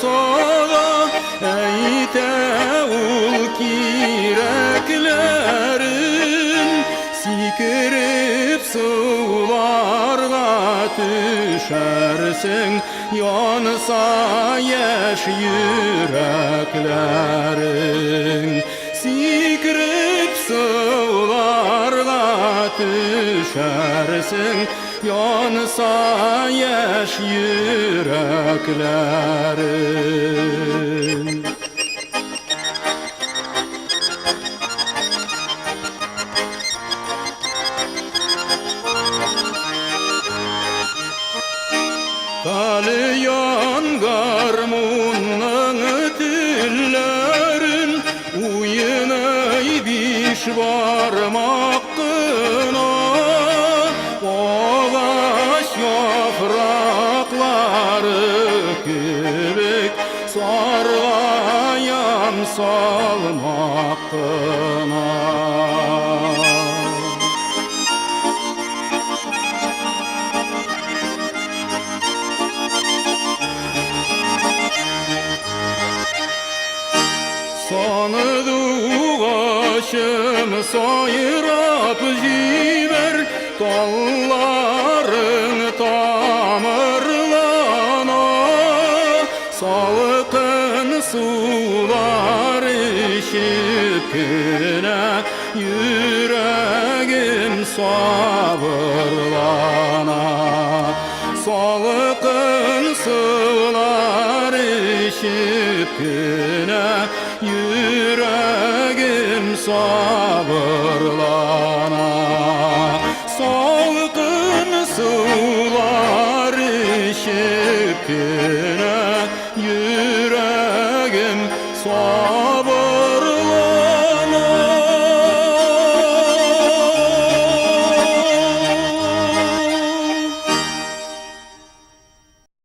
sağa eyte ul kireklerin sikirip sularga düşersin yansa yaş yüreklerin sikirip sularga düşersin yansa yaş yüreklerin. Talyan garmunun tillerin uyunay biş varmakına ağaç yaprakları kübük sargayan salmakına. Sanıdığı sayırap jiber dalların tamirlana salkın sular işip güne yüreğim sabırlana salkın sular işip güne yüreğim sabırlana salkın sular işip güne yüreğim sabırlana.